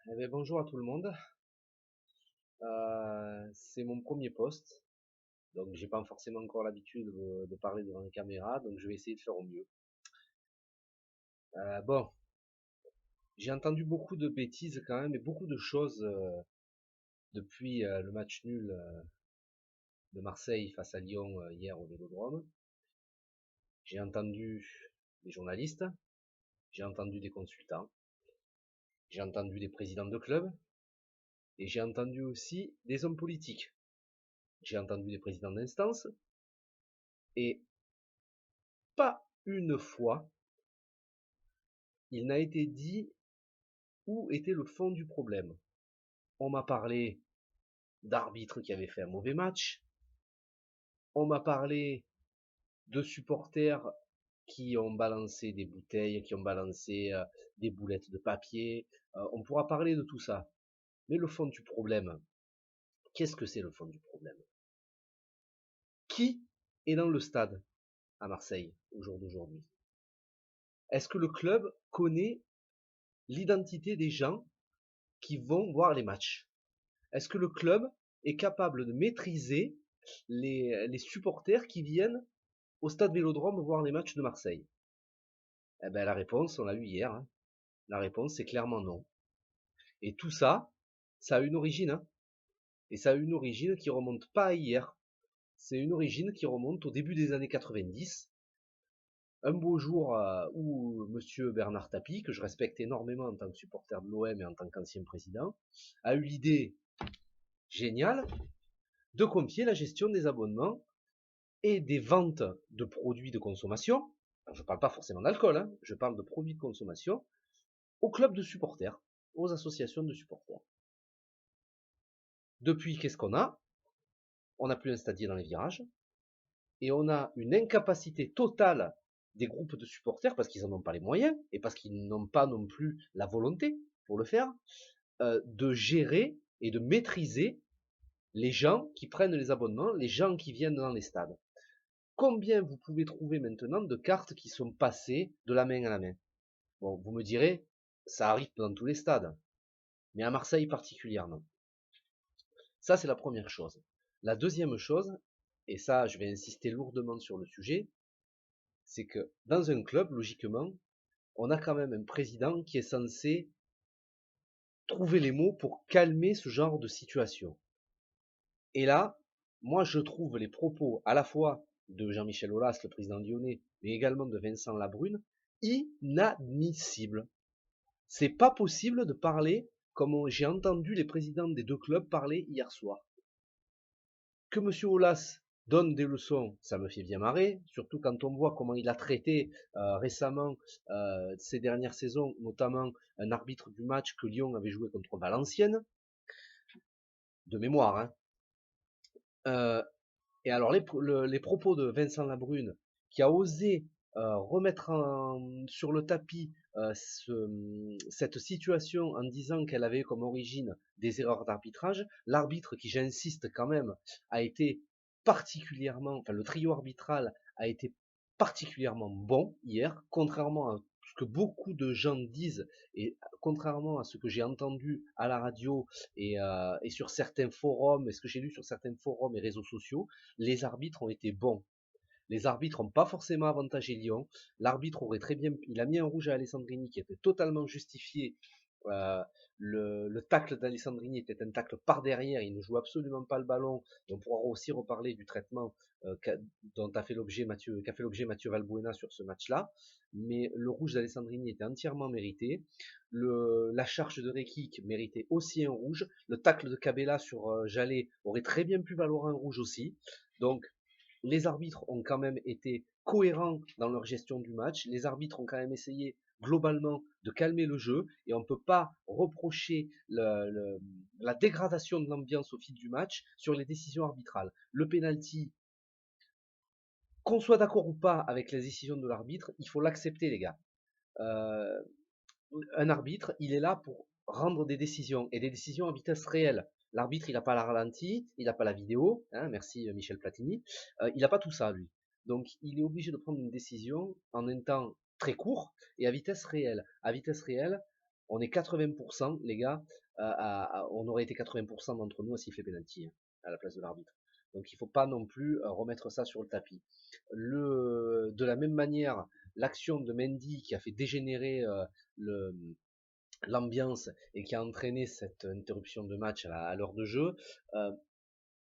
Eh bien, bonjour à tout le monde. C'est mon premier post, donc j'ai pas forcément encore l'habitude de parler devant les caméras, donc je vais essayer de faire au mieux. Bon, j'ai entendu beaucoup de bêtises quand même et beaucoup de choses depuis le match nul de Marseille face à Lyon hier au Vélodrome. J'ai entendu des journalistes, j'ai entendu des consultants, j'ai entendu des présidents de clubs et j'ai entendu aussi des hommes politiques. J'ai entendu des présidents d'instance et pas une fois il n'a été dit où était le fond du problème. On m'a parlé d'arbitres qui avaient fait un mauvais match, on m'a parlé de supporters qui ont balancé des bouteilles, qui ont balancé des boulettes de papier. On pourra parler de tout ça. Mais le fond du problème, qu'est-ce que c'est le fond du problème? Qui est dans le stade à Marseille au jour d'aujourd'hui? Est-ce que le club connaît l'identité des gens qui vont voir les matchs? Est-ce que le club est capable de maîtriser les supporters qui viennent au stade Vélodrome voir les matchs de Marseille? Eh ben, la réponse, on l'a eu hier, hein. La réponse, c'est clairement non. Et tout ça, ça a une origine, hein. Et ça a une origine qui remonte pas à hier. C'est une origine qui remonte au début des années 90. Un beau jour où monsieur Bernard Tapie, que je respecte énormément en tant que supporter de l'OM et en tant qu'ancien président, a eu l'idée géniale de confier la gestion des abonnements et des ventes de produits de consommation, je ne parle pas forcément d'alcool, hein, je parle de produits de consommation, aux clubs de supporters, aux associations de supporters. Depuis, qu'est-ce qu'on a? On n'a plus un stadier dans les virages, et on a une incapacité totale des groupes de supporters, parce qu'ils n'en ont pas les moyens, et parce qu'ils n'ont pas non plus la volonté pour le faire, de gérer et de maîtriser les gens qui prennent les abonnements, les gens qui viennent dans les stades. Combien vous pouvez trouver maintenant de cartes qui sont passées de la main à la main? Bon, vous me direz, ça arrive dans tous les stades, mais à Marseille particulièrement. Ça, c'est la première chose. La deuxième chose, et ça, je vais insister lourdement sur le sujet, c'est que dans un club, logiquement, on a quand même un président qui est censé trouver les mots pour calmer ce genre de situation. Et là, moi, je trouve les propos à la fois de Jean-Michel Aulas, le président lyonnais, mais également de Vincent Labrune, inadmissibles. C'est pas possible de parler comme j'ai entendu les présidents des deux clubs parler hier soir. Que M. Aulas donne des leçons, ça me fait bien marrer, surtout quand on voit comment il a traité récemment ces dernières saisons, notamment un arbitre du match que Lyon avait joué contre Valenciennes, de mémoire. Hein. Et alors les propos de Vincent Labrune, qui a osé remettre sur le tapis cette situation en disant qu'elle avait comme origine des erreurs d'arbitrage, l'arbitre qui, j'insiste quand même, a été particulièrement, enfin le trio arbitral a été particulièrement bon hier, contrairement à ce que beaucoup de gens disent et contrairement à ce que j'ai entendu à la radio et sur certains forums et ce que j'ai lu sur certains forums et réseaux sociaux, les arbitres ont été bons. Les arbitres n'ont pas forcément avantagé Lyon. L'arbitre aurait très bien, il a mis un rouge à Alessandrini qui était totalement justifié. Euh, le tacle d'Alessandrini était un tacle par derrière, il ne joue absolument pas le ballon. Et on pourra aussi reparler du traitement dont a fait l'objet qu'a fait l'objet Mathieu Valbuena sur ce match-là. Mais le rouge d'Alessandrini était entièrement mérité. La charge de Rekik méritait aussi un rouge. Le tacle de Cabella sur Jallet aurait très bien pu valoir un rouge aussi. Donc les arbitres ont quand même été cohérents dans leur gestion du match. Les arbitres ont quand même essayé globalement de calmer le jeu et on ne peut pas reprocher la dégradation de l'ambiance au fil du match sur les décisions arbitrales. Le penalty, qu'on soit d'accord ou pas avec les décisions de l'arbitre, il faut l'accepter les gars. Euh, un arbitre, il est là pour rendre des décisions et des décisions à vitesse réelle. L'arbitre, il n'a pas la ralenti, il n'a pas la vidéo, hein, merci Michel Platini, il n'a pas tout ça lui. Donc il est obligé de prendre une décision en un temps très court et à vitesse réelle. À vitesse réelle, On est 80%, les gars, on aurait été 80% d'entre nous à siffler penalty hein, à la place de l'arbitre. Donc il ne faut pas non plus remettre ça sur le tapis. De la même manière, l'action de Mendy qui a fait dégénérer l'ambiance et qui a entraîné cette interruption de match à l'heure de jeu,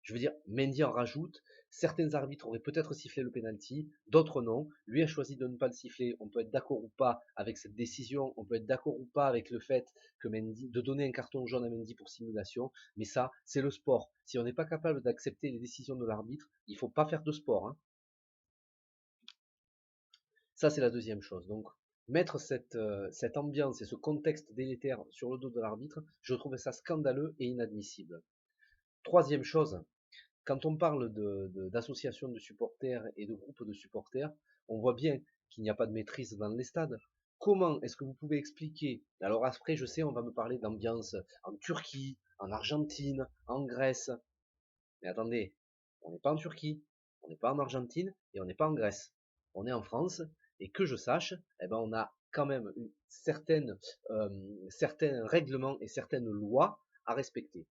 je veux dire, Mendy en rajoute. Certains arbitres auraient peut-être sifflé le penalty, d'autres non. Lui a choisi de ne pas le siffler. On peut être d'accord ou pas avec cette décision. On peut être d'accord ou pas avec le fait que Mendy, de donner un carton jaune à Mendy pour simulation. Mais ça, c'est le sport. Si on n'est pas capable d'accepter les décisions de l'arbitre, il ne faut pas faire de sport. Hein. Ça, c'est la deuxième chose. Donc, mettre cette ambiance et ce contexte délétère sur le dos de l'arbitre, je trouve ça scandaleux et inadmissible. Troisième chose, quand on parle d'associations de supporters et de groupes de supporters, on voit bien qu'il n'y a pas de maîtrise dans les stades. Comment est-ce que vous pouvez expliquer? Alors après, je sais, on va me parler d'ambiance en Turquie, en Argentine, en Grèce. Mais attendez, on n'est pas en Turquie, on n'est pas en Argentine et on n'est pas en Grèce. On est en France et que je sache, eh ben on a quand même certains règlements et certaines lois à respecter.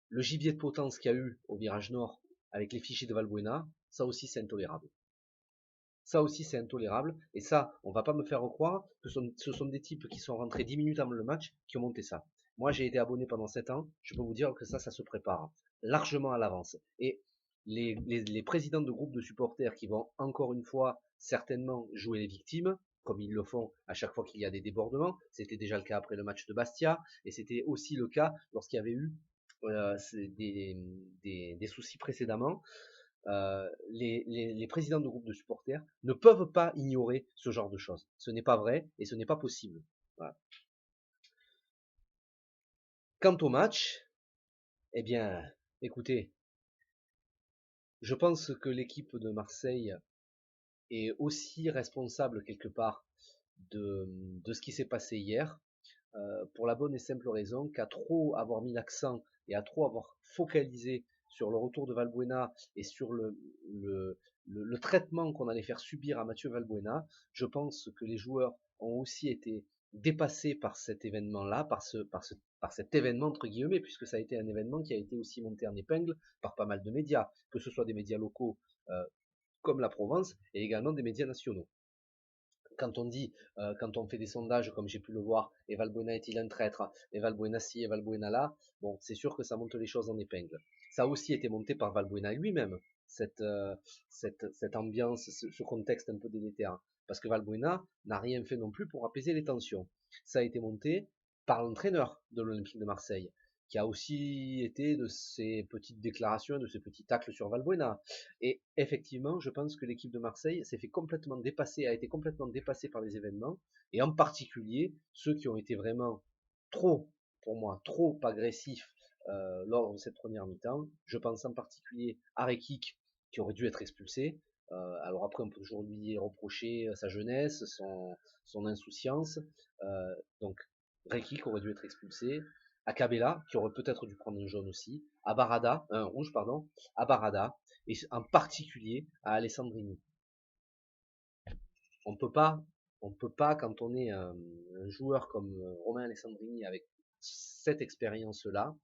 Le gibier de potence qu'il y a eu au virage nord avec les fichiers de Valbuena, ça aussi c'est intolérable. Ça aussi c'est intolérable, et ça, on va pas me faire croire que ce sont des types qui sont rentrés 10 minutes avant le match qui ont monté ça. Moi j'ai été abonné pendant 7 ans, je peux vous dire que ça se prépare largement à l'avance. Et les présidents de groupes de supporters qui vont encore une fois certainement jouer les victimes, comme ils le font à chaque fois qu'il y a des débordements, c'était déjà le cas après le match de Bastia, et c'était aussi le cas lorsqu'il y avait eu des soucis précédemment, les présidents de groupes de supporters ne peuvent pas ignorer ce genre de choses. Ce n'est pas vrai et ce n'est pas possible. Voilà. Quant au match, eh bien, écoutez, je pense que l'équipe de Marseille est aussi responsable quelque part de ce qui s'est passé hier, pour la bonne et simple raison qu'à trop avoir mis l'accent et à trop avoir focalisé sur le retour de Valbuena et sur le traitement qu'on allait faire subir à Mathieu Valbuena, je pense que les joueurs ont aussi été dépassés par cet événement-là, par cet événement entre guillemets, puisque ça a été un événement qui a été aussi monté en épingle par pas mal de médias, que ce soit des médias locaux comme la Provence et également des médias nationaux. Quand on dit, quand on fait des sondages, comme j'ai pu le voir, et Valbuena est-il un traître, et Valbuena ci, et Valbuena là, bon, c'est sûr que ça monte les choses en épingle. Ça a aussi été monté par Valbuena lui-même, cette ambiance, ce contexte un peu délétère. Parce que Valbuena n'a rien fait non plus pour apaiser les tensions. Ça a été monté par l'entraîneur de l'Olympique de Marseille, qui a aussi été de ces petites déclarations, de ces petits tacles sur Valbuena. Et effectivement, je pense que l'équipe de Marseille s'est fait complètement dépasser, a été complètement dépassée par les événements, et en particulier ceux qui ont été vraiment trop, pour moi, trop agressifs lors de cette première mi-temps. Je pense en particulier à Rekik, qui aurait dû être expulsé. Alors après, on peut toujours lui reprocher sa jeunesse, son insouciance. Donc, Rekik aurait dû être expulsé. À Cabella, qui aurait peut-être dû prendre un jaune aussi. À Barada, un rouge, pardon. À Barada, et en particulier à Alessandrini. On peut pas, quand on est un joueur comme Romain Alessandrini avec cette expérience-là,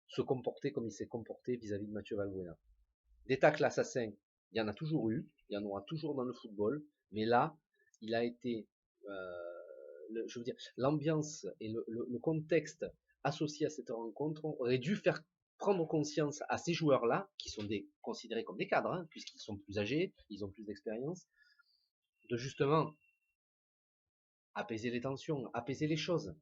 se comporter comme il s'est comporté vis-à-vis de Mathieu Valbuena. Des tacles assassins, il y en a toujours eu, il y en aura toujours dans le football, mais là, il a été, je veux dire, l'ambiance et le contexte associé à cette rencontre aurait dû faire prendre conscience à ces joueurs-là, qui sont considérés comme des cadres, hein, puisqu'ils sont plus âgés, ils ont plus d'expérience, de justement apaiser les tensions, apaiser les choses,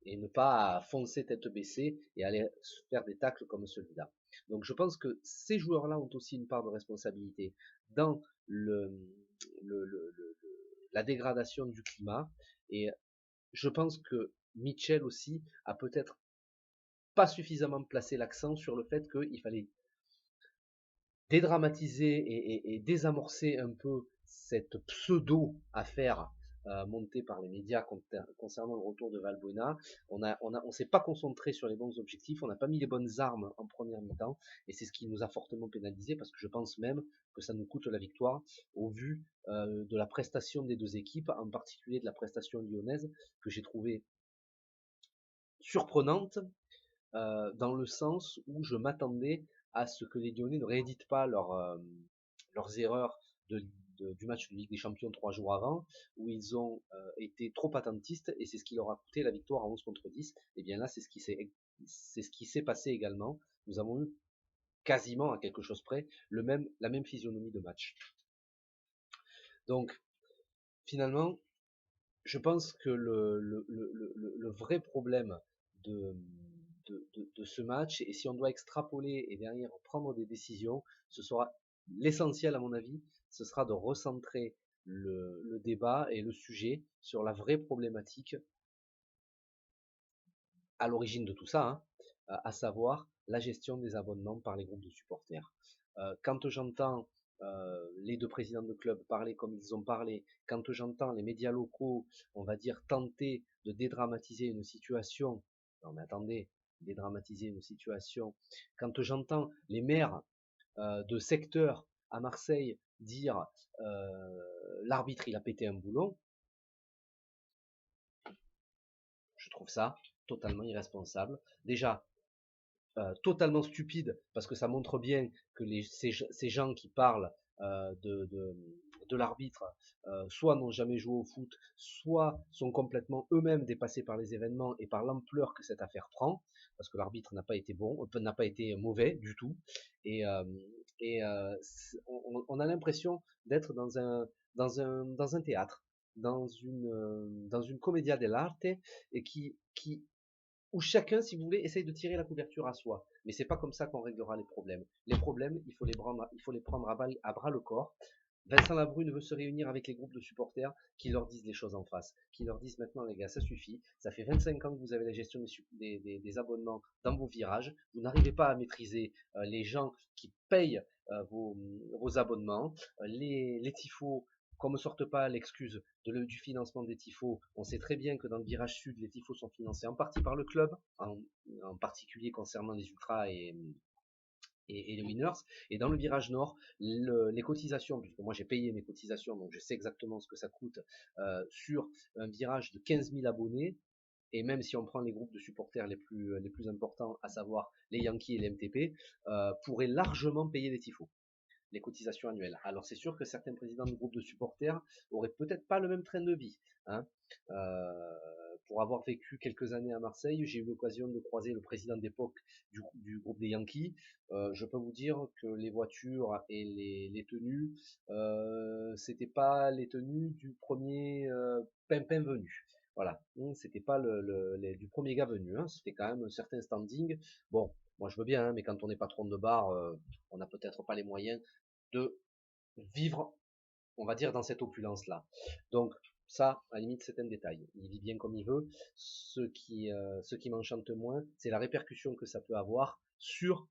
et ne pas foncer tête baissée et aller faire des tacles comme celui-là. Donc je pense que ces joueurs-là ont aussi une part de responsabilité dans la dégradation du climat, et je pense que Mitchell aussi a peut-être pas suffisamment placé l'accent sur le fait qu'il fallait dédramatiser et désamorcer un peu cette pseudo-affaire montée par les médias concernant le retour de Valbuena. On s'est pas concentré sur les bons objectifs, on n'a pas mis les bonnes armes en première mi-temps, et c'est ce qui nous a fortement pénalisé, parce que je pense même que ça nous coûte la victoire, au vu de la prestation des deux équipes, en particulier de la prestation lyonnaise, que j'ai trouvée surprenante, dans le sens où je m'attendais à ce que les Lyonnais ne rééditent pas leurs erreurs du match de Ligue des Champions 3 jours avant, où ils ont été trop attentistes, et c'est ce qui leur a coûté la victoire à 11 contre 10. Et bien là, c'est ce qui s'est passé également. Nous avons eu quasiment à quelque chose près la même physionomie de match. Donc, finalement, je pense que le vrai problème de, de ce match, et si on doit extrapoler et derrière prendre des décisions, ce sera l'essentiel à mon avis, ce sera de recentrer le débat et le sujet sur la vraie problématique à l'origine de tout ça, hein, à savoir la gestion des abonnements par les groupes de supporters. Quand j'entends les deux présidents de club parler comme ils ont parlé, quand j'entends les médias locaux, on va dire, tenter de dédramatiser une situation, non mais attendez, dédramatiser une situation, quand j'entends les maires de secteur à Marseille dire l'arbitre il a pété un boulon, je trouve ça totalement irresponsable. Déjà, totalement stupide, parce que ça montre bien que ces gens qui parlent de l'arbitre, soit n'ont jamais joué au foot, soit sont complètement eux-mêmes dépassés par les événements et par l'ampleur que cette affaire prend, parce que l'arbitre n'a pas été bon, n'a pas été mauvais du tout, et, euh, on a l'impression d'être dans un théâtre, dans une commedia dell'arte, et qui où chacun, si vous voulez, essaye de tirer la couverture à soi. Mais c'est pas comme ça qu'on réglera les problèmes. Les problèmes, il faut les prendre à bras le corps. Vincent Labrune veut se réunir avec les groupes de supporters qui leur disent les choses en face, qui leur disent maintenant les gars, ça suffit, ça fait 25 ans que vous avez la gestion des abonnements dans vos virages, vous n'arrivez pas à maîtriser les gens qui payent vos abonnements, les tifos, qu'on ne sorte pas l'excuse du financement des tifos. On sait très bien que dans le virage sud, les tifos sont financés en partie par le club, en particulier concernant les ultras et les winners. Et dans le virage nord, les cotisations, puisque moi j'ai payé mes cotisations, donc je sais exactement ce que ça coûte sur un virage de 15 000 abonnés. Et même si on prend les groupes de supporters les plus importants, à savoir les Yankees et les MTP, pourraient largement payer les tifos, les cotisations annuelles. Alors c'est sûr que certains présidents de groupes de supporters auraient peut-être pas le même train de vie, hein. Pour avoir vécu quelques années à Marseille, j'ai eu l'occasion de croiser le président d'époque du groupe des Yankees. Je peux vous dire que les voitures et les tenues, c'était pas les tenues du premier pimpin venu. Voilà, c'était pas du premier gars venu, hein. C'était quand même un certain standing. Bon, moi je veux bien, hein, mais quand on est patron de bar, on n'a peut-être pas les moyens de vivre, on va dire, dans cette opulence-là. Donc ça, à la limite, c'est un détail. Il vit bien comme il veut. Ce qui m'enchante moins, c'est la répercussion que ça peut avoir sur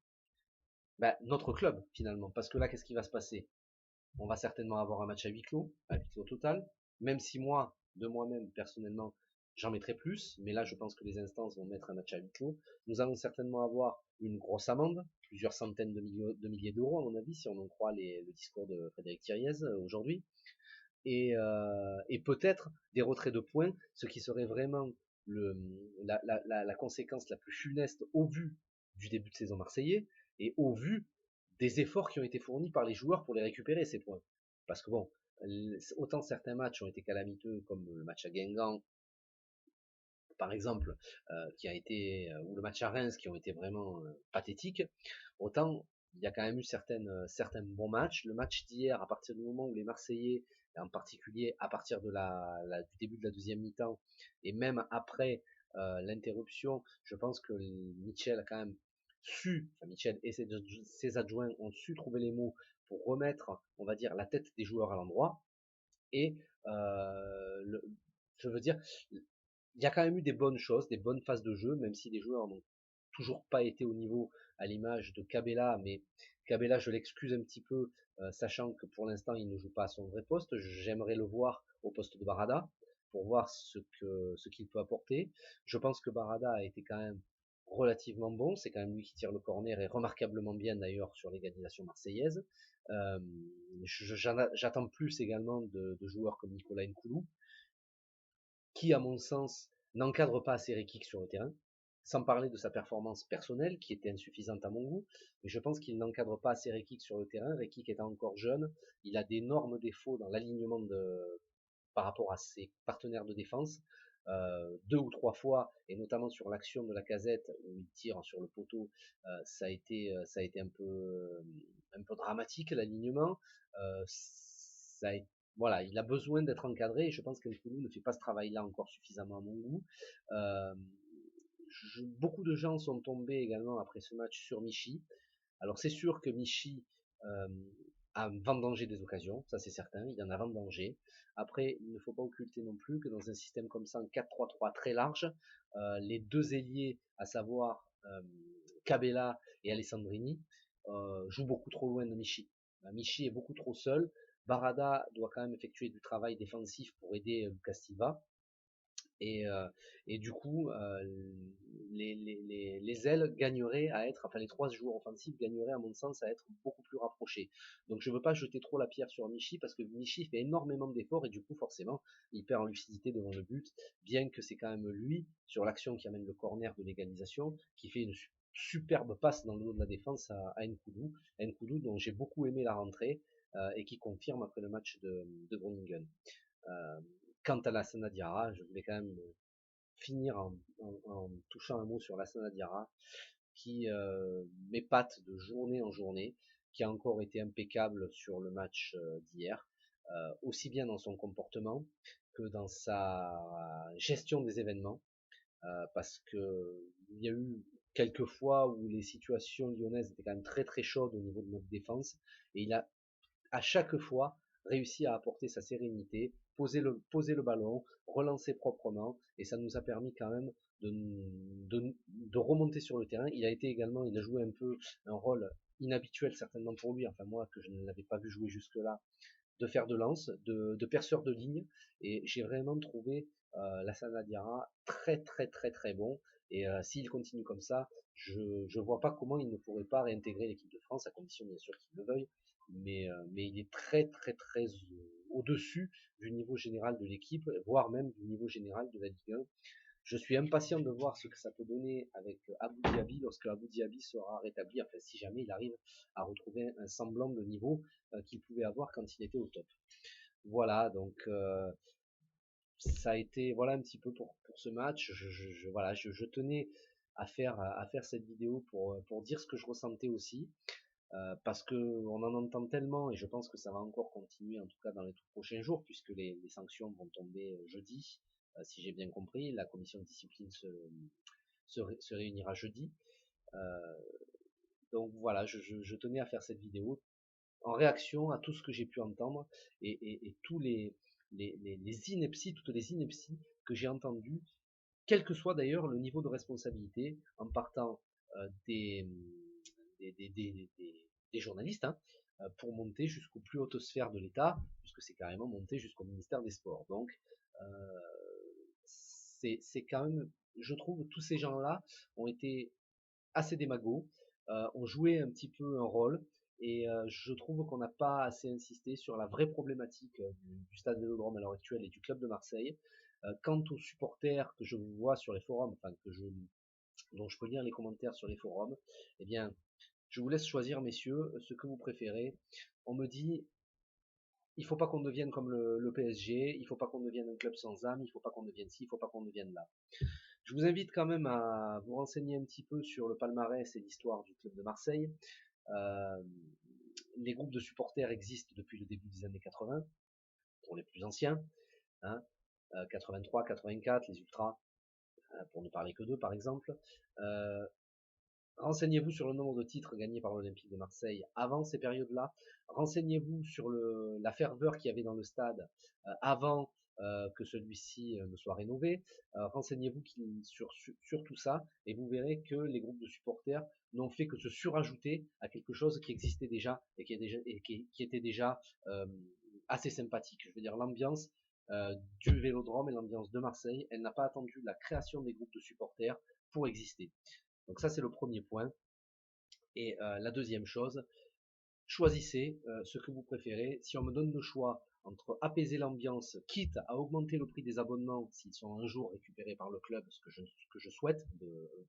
notre club, finalement. Parce que là, qu'est-ce qui va se passer? On va certainement avoir un match à huis clos total, même si moi, de moi-même, personnellement, j'en mettrai plus, mais là, je pense que les instances vont mettre un match à huis clos. Nous allons certainement avoir une grosse amende, plusieurs centaines de milliers d'euros, à mon avis, si on en croit le discours de Frédéric Thiriez aujourd'hui, et peut-être des retraits de points, ce qui serait vraiment la conséquence la plus funeste au vu du début de saison marseillais et au vu des efforts qui ont été fournis par les joueurs pour les récupérer, ces points. Parce que bon, autant certains matchs ont été calamiteux, comme le match à Guingamp, par exemple, ou le match à Reims, qui ont été vraiment pathétiques, autant il y a quand même eu certains bons matchs. Le match d'hier, à partir du moment où les Marseillais, en particulier à partir du début de la deuxième mi-temps, et même après l'interruption, je pense que Michel a quand même Michel et ses adjoints ont su trouver les mots pour remettre, on va dire, la tête des joueurs à l'endroit. Et je veux dire, il y a quand même eu des bonnes choses, des bonnes phases de jeu, même si les joueurs n'ont toujours pas été au niveau à l'image de Cabella, mais Cabella, je l'excuse un petit peu, sachant que pour l'instant, il ne joue pas à son vrai poste. J'aimerais le voir au poste de Barada. pour voir ce qu'il peut apporter. Je pense que Barada a été quand même relativement bon, c'est quand même lui qui tire le corner et remarquablement bien d'ailleurs sur l'égalisation marseillaise. Euh, J'attends plus également de joueurs comme Nicolas Nkoulou, qui à mon sens n'encadre pas assez Rekik sur le terrain, sans parler de sa performance personnelle qui était insuffisante à mon goût, mais je pense qu'il n'encadre pas assez Rekik sur le terrain. Rekik étant encore jeune, il a d'énormes défauts dans l'alignement par rapport à ses partenaires de défense. Deux ou trois fois, et notamment sur l'action de la Casette où il tire sur le poteau, ça a été un peu dramatique l'alignement. Ça a été, voilà, il a besoin d'être encadré et je pense qu'Nkoulou ne fait pas ce travail-là encore suffisamment à mon goût. Euh, Beaucoup de gens sont tombés également après ce match sur Michi. Alors c'est sûr que Michi euh, a vendangé des occasions, ça c'est certain, il en a vendangé. Après, il ne faut pas occulter non plus que dans un système comme ça, en 4-3-3 très large, les deux ailiers, à savoir Cabella et Alessandrini, jouent beaucoup trop loin de Michi. Michi est beaucoup trop seul. Barada doit quand même effectuer du travail défensif pour aider Lucas Silva. Et, euh, et du coup, les ailes gagneraient à être, enfin les trois joueurs offensifs gagneraient à mon sens à être beaucoup plus rapprochés. Donc je veux pas jeter trop la pierre sur Michi parce que Michi fait énormément d'efforts et du coup forcément il perd en lucidité devant le but, bien que c'est quand même lui sur l'action qui amène le corner de l'égalisation qui fait une superbe passe dans le dos de la défense à Nkoudou. Nkoudou dont j'ai beaucoup aimé la rentrée et qui confirme après le match de Groningen. Euh, Quant à la Diarra, je voulais quand même finir en touchant un mot sur la Diarra, qui m'épate de journée en journée, qui a encore été impeccable sur le match d'hier, aussi bien dans son comportement que dans sa gestion des événements, parce que il y a eu quelques fois où les situations lyonnaises étaient quand même très très chaudes au niveau de notre défense, et il a à chaque fois réussi à apporter sa sérénité, poser le ballon, relancer proprement, et ça nous a permis quand même de remonter sur le terrain. Il a été également, il a joué un peu un rôle inhabituel certainement pour lui, enfin moi que je ne l'avais pas vu jouer jusque-là, de faire de lance, de perceur de ligne, et j'ai vraiment trouvé Lassana Diarra très très très très bon, et s'il continue comme ça, je ne vois pas comment il ne pourrait pas réintégrer l'équipe de France, à condition bien sûr qu'il le veuille, mais il est très très très au-dessus du niveau général de l'équipe, voire même du niveau général de la Ligue 1. Je suis impatient de voir ce que ça peut donner avec Abou Diaby lorsque Abou Diaby sera rétabli, enfin si jamais il arrive à retrouver un semblant de niveau qu'il pouvait avoir quand il était au top. Voilà, donc ça a été voilà un petit peu pour ce match. Voilà, je tenais à faire cette vidéo pour dire ce que je ressentais aussi, parce que on en entend tellement et je pense que ça va encore continuer en tout cas dans les tout prochains jours puisque les sanctions vont tomber jeudi, si j'ai bien compris. La commission de discipline se réunira jeudi. Euh, donc voilà, je tenais à faire cette vidéo en réaction à tout ce que j'ai pu entendre et tous les inepties, toutes les inepties que j'ai entendues, quel que soit d'ailleurs le niveau de responsabilité, en partant des, des journalistes, hein, pour monter jusqu'aux plus hautes sphères de l'État, puisque c'est carrément monté jusqu'au ministère des Sports. Donc, c'est quand même, je trouve, tous ces gens-là ont été assez démagos, ont joué un petit peu un rôle, et je trouve qu'on n'a pas assez insisté sur la vraie problématique du stade Vélodrome à l'heure actuelle et du club de Marseille. Quant aux supporters que je vois sur les forums, enfin dont je peux lire les commentaires sur les forums, eh bien, je vous laisse choisir, messieurs, ce que vous préférez. On me dit, il faut pas qu'on devienne comme le PSG, il faut pas qu'on devienne un club sans âme, il faut pas qu'on devienne ci, il faut pas qu'on devienne là. Je vous invite quand même à vous renseigner un petit peu sur le palmarès et l'histoire du club de Marseille. Euh, les groupes de supporters existent depuis le début des années 80, pour les plus anciens, hein, 83, 84, les ultras, pour ne parler que d'eux par exemple. Euh, Renseignez-vous sur le nombre de titres gagnés par l'Olympique de Marseille avant ces périodes-là. Renseignez-vous sur la ferveur qu'il y avait dans le stade avant que celui-ci ne soit rénové. Renseignez-vous sur tout ça et vous verrez que les groupes de supporters n'ont fait que se surajouter à quelque chose qui existait déjà et qui était déjà assez sympathique. Je veux dire, l'ambiance du Vélodrome et l'ambiance de Marseille. Elle n'a pas attendu la création des groupes de supporters pour exister. Donc ça, c'est le premier point. Et la deuxième chose, choisissez ce que vous préférez. Si on me donne le choix entre apaiser l'ambiance, quitte à augmenter le prix des abonnements s'ils sont un jour récupérés par le club, ce que je souhaite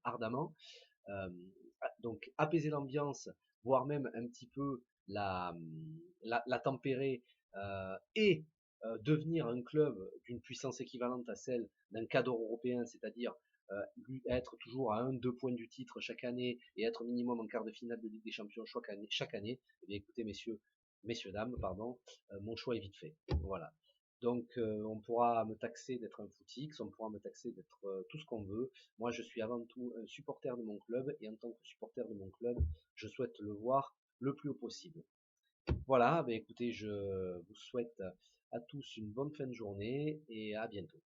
ardemment, donc apaiser l'ambiance, voire même un petit peu la tempérer, et devenir un club d'une puissance équivalente à celle d'un cadre européen, c'est-à-dire être toujours à 1-2 points du titre chaque année et être minimum en quart de finale de Ligue des Champions chaque année, eh bien écoutez messieurs dames, pardon, mon choix est vite fait. Voilà. Donc on pourra me taxer d'être un footix, on pourra me taxer d'être tout ce qu'on veut. Moi je suis avant tout un supporter de mon club et en tant que supporter de mon club, je souhaite le voir le plus haut possible. Voilà, écoutez, je vous souhaite à tous une bonne fin de journée et à bientôt.